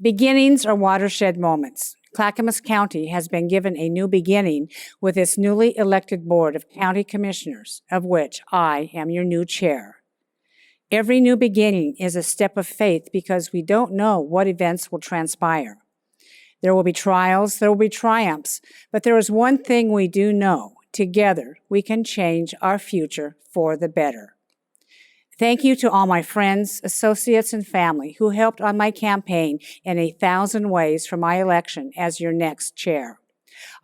Beginnings are watershed moments. Clackamas County has been given a new beginning with its newly elected Board of County Commissioners, of which I am your new chair. Every new beginning is a step of faith because we don't know what events will transpire. There will be trials, there will be triumphs, but there is one thing we do know. Together, we can change our future for the better. Thank you to all my friends, associates, and family who helped on my campaign in 1,000 ways for my election as your next chair.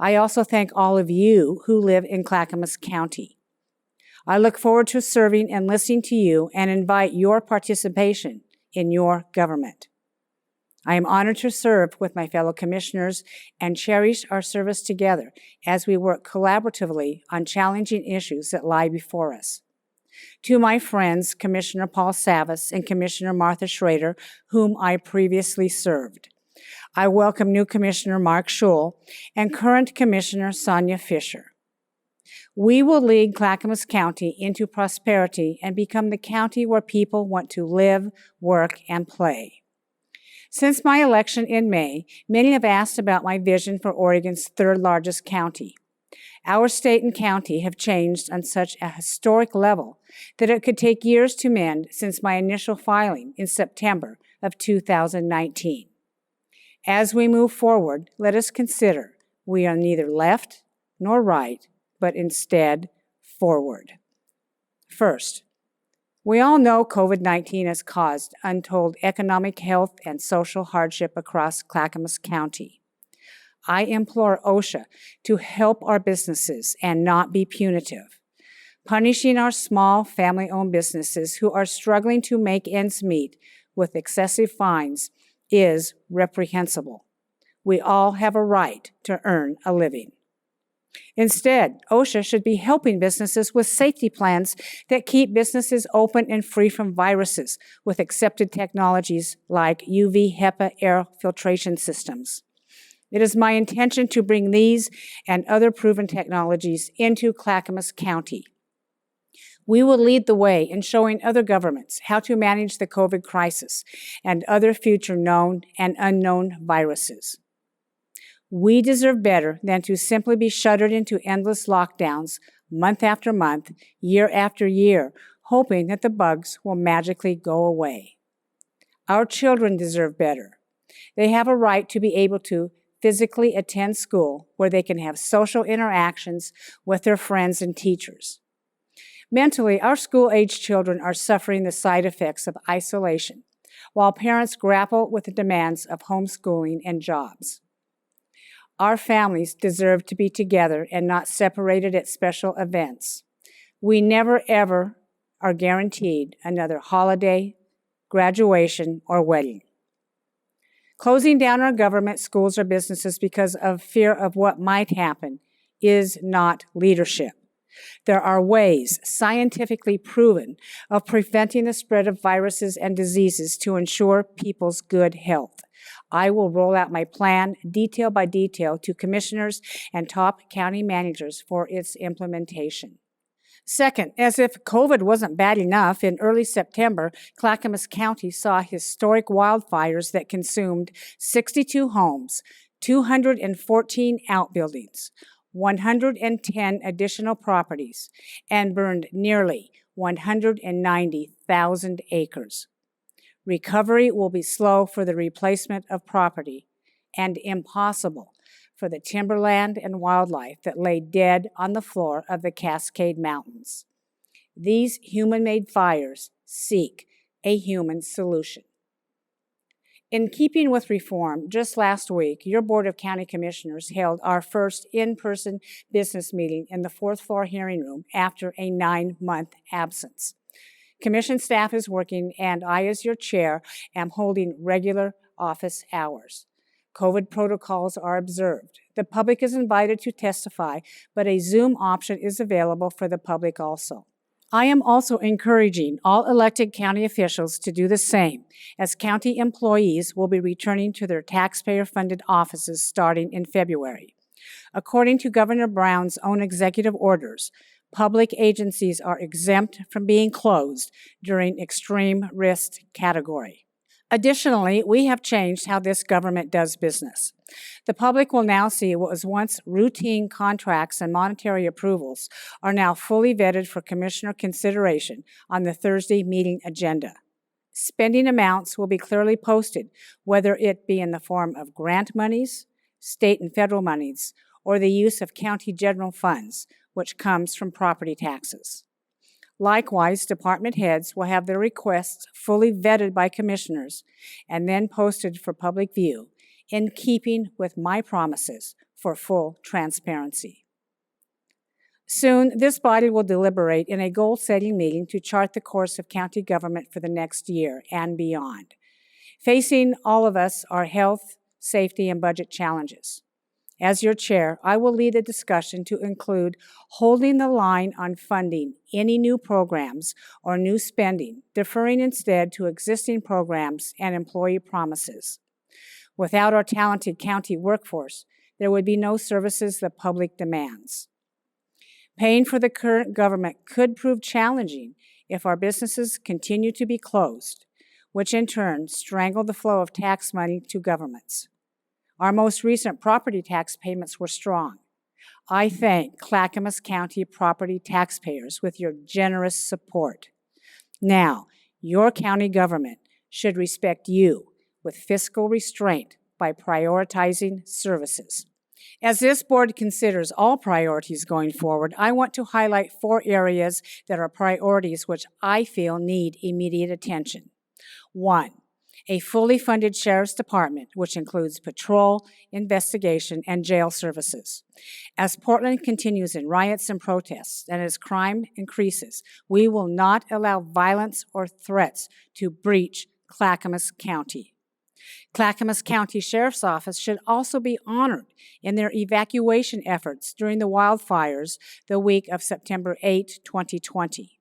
I also thank all of you who live in Clackamas County. I look forward to serving and listening to you and invite your participation in your government. I am honored to serve with my fellow commissioners and cherish our service together as we work collaboratively on challenging issues that lie before us. To my friends, Commissioner Paul Savas and Commissioner Martha Schrader, whom I previously served. I welcome new Commissioner Mark Schul and current Commissioner Sonia Fisher. We will lead Clackamas County into prosperity and become the county where people want to live, work, and play. Since my election in May, many have asked about my vision for Oregon's third largest county. Our state and county have changed on such a historic level that it could take years to mend since my initial filing in September of 2019. As we move forward, let us consider we are neither left nor right, but instead forward. First, we all know COVID-19 has caused untold economic, health, and social hardship across Clackamas County. I implore OSHA to help our businesses and not be punitive. Punishing our small family-owned businesses who are struggling to make ends meet with excessive fines is reprehensible. We all have a right to earn a living. Instead, OSHA should be helping businesses with safety plans that keep businesses open and free from viruses with accepted technologies like UV HEPA air filtration systems. It is my intention to bring these and other proven technologies into Clackamas County. We will lead the way in showing other governments how to manage the COVID crisis and other future known and unknown viruses. We deserve better than to simply be shuttered into endless lockdowns month after month, year after year, hoping that the bugs will magically go away. Our children deserve better. They have a right to be able to physically attend school where they can have social interactions with their friends and teachers. Mentally, our school-age children are suffering the side effects of isolation, while parents grapple with the demands of homeschooling and jobs. Our families deserve to be together and not separated at special events. We never, ever are guaranteed another holiday, graduation, or wedding. Closing down our government, schools, or businesses because of fear of what might happen is not leadership. There are ways, scientifically proven, of preventing the spread of viruses and diseases to ensure people's good health. I will roll out my plan, detail by detail, to commissioners and top county managers for its implementation. Second, as if COVID wasn't bad enough, in early September, Clackamas County saw historic wildfires that consumed 62 homes, 214 outbuildings, 110 additional properties, and burned nearly 190,000 acres. Recovery will be slow for the replacement of property and impossible for the timberland and wildlife that lay dead on the floor of the Cascade Mountains. These human-made fires seek a human solution. In keeping with reform, just last week, your Board of County Commissioners held our first in-person business meeting in the fourth floor hearing room after a 9-month absence. Commission staff is working, and I, as your chair, am holding regular office hours. COVID protocols are observed. The public is invited to testify, but a Zoom option is available for the public also. I am also encouraging all elected county officials to do the same, as county employees will be returning to their taxpayer-funded offices starting in February. According to Governor Brown's own executive orders, public agencies are exempt from being closed during extreme risk category. Additionally, we have changed how this government does business. The public will now see what was once routine contracts and monetary approvals are now fully vetted for commissioner consideration on the Thursday meeting agenda. Spending amounts will be clearly posted, whether it be in the form of grant monies, state and federal monies, or the use of county general funds, which comes from property taxes. Likewise, department heads will have their requests fully vetted by commissioners and then posted for public view, in keeping with my promises for full transparency. Soon, this body will deliberate in a goal-setting meeting to chart the course of county government for the next year and beyond. Facing all of us are health, safety, and budget challenges. As your chair, I will lead a discussion to include holding the line on funding any new programs or new spending, deferring instead to existing programs and employee promises. Without our talented county workforce, there would be no services the public demands. Paying for the current government could prove challenging if our businesses continue to be closed, which in turn strangle the flow of tax money to governments. Our most recent property tax payments were strong. I thank Clackamas County property taxpayers with your generous support. Now, your county government should respect you with fiscal restraint by prioritizing services. As this board considers all priorities going forward, I want to highlight 4 areas that are priorities which I feel need immediate attention. 1. A fully funded sheriff's department, which includes patrol, investigation, and jail services. As Portland continues in riots and protests, and as crime increases, we will not allow violence or threats to breach Clackamas County. Clackamas County Sheriff's Office should also be honored in their evacuation efforts during the wildfires the week of September 8, 2020.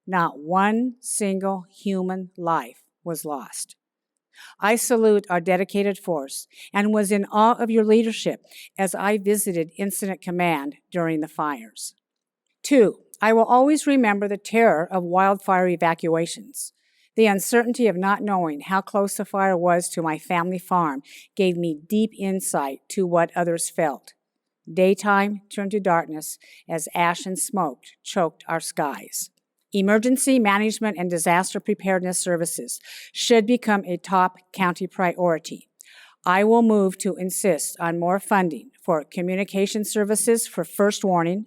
Not one single human life was lost. I salute our dedicated force and was in awe of your leadership as I visited Incident Command during the fires. 2, I will always remember the terror of wildfire evacuations. The uncertainty of not knowing how close the fire was to my family farm gave me deep insight to what others felt. Daytime turned to darkness as ash and smoke choked our skies. Emergency management and disaster preparedness services should become a top county priority. I will move to insist on more funding for communication services for first warning,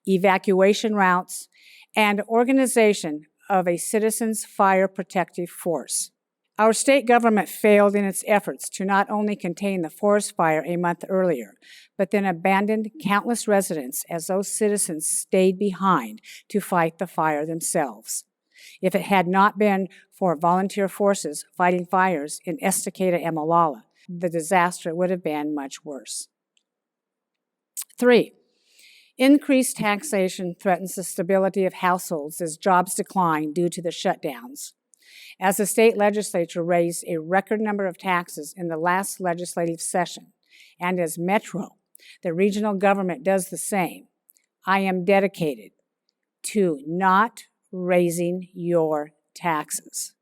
evacuation routes, and organization of a citizens' fire protective force. Our state government failed in its efforts to not only contain the forest fire a month earlier, but then abandoned countless residents as those citizens stayed behind to fight the fire themselves. If it had not been for volunteer forces fighting fires in Estacada and Molalla, the disaster would have been much worse. 3, increased taxation threatens the stability of households as jobs decline due to the shutdowns. As the state legislature raised a record number of taxes in the last legislative session, and as Metro, the regional government, does the same, I am dedicated to not raising your taxes.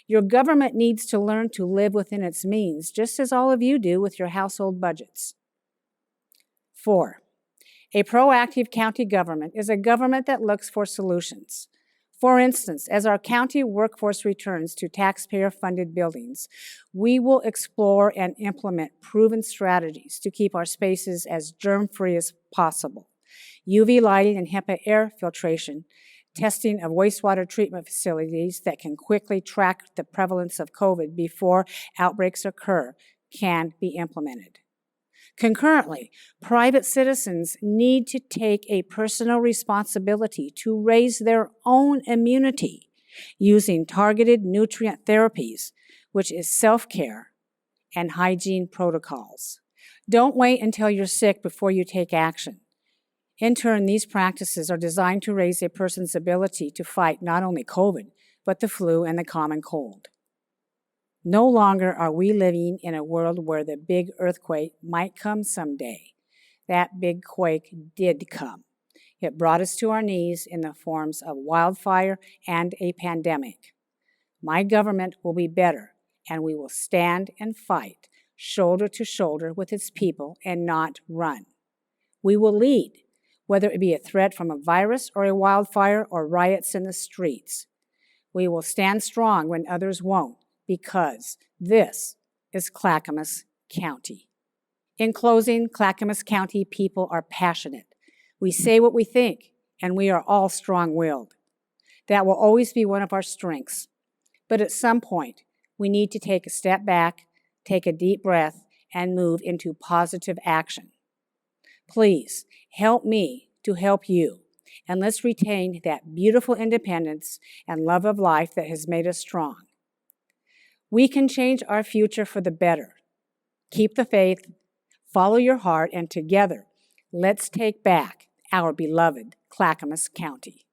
Your government needs to learn to live within its means, just as all of you do with your household budgets. 4, a proactive county government is a government that looks for solutions. For instance, as our county workforce returns to taxpayer-funded buildings, we will explore and implement proven strategies to keep our spaces as germ-free as possible. UV lighting and HEPA air filtration, testing of wastewater treatment facilities that can quickly track the prevalence of COVID before outbreaks occur can be implemented. Concurrently, private citizens need to take a personal responsibility to raise their own immunity using targeted nutrient therapies, which is self-care, and hygiene protocols. Don't wait until you're sick before you take action. In turn, these practices are designed to raise a person's ability to fight not only COVID, but the flu and the common cold. No longer are we living in a world where the big earthquake might come someday. That big quake did come. It brought us to our knees in the forms of wildfire and a pandemic. My government will be better and we will stand and fight shoulder to shoulder with its people and not run. We will lead, whether it be a threat from a virus or a wildfire or riots in the streets. We will stand strong when others won't, because this is Clackamas County. In closing, Clackamas County people are passionate. We say what we think, and we are all strong-willed. That will always be one of our strengths. But at some point, we need to take a step back, take a deep breath, and move into positive action. Please help me to help you, and let's retain that beautiful independence and love of life that has made us strong. We can change our future for the better. Keep the faith, follow your heart, and together, let's take back our beloved Clackamas County.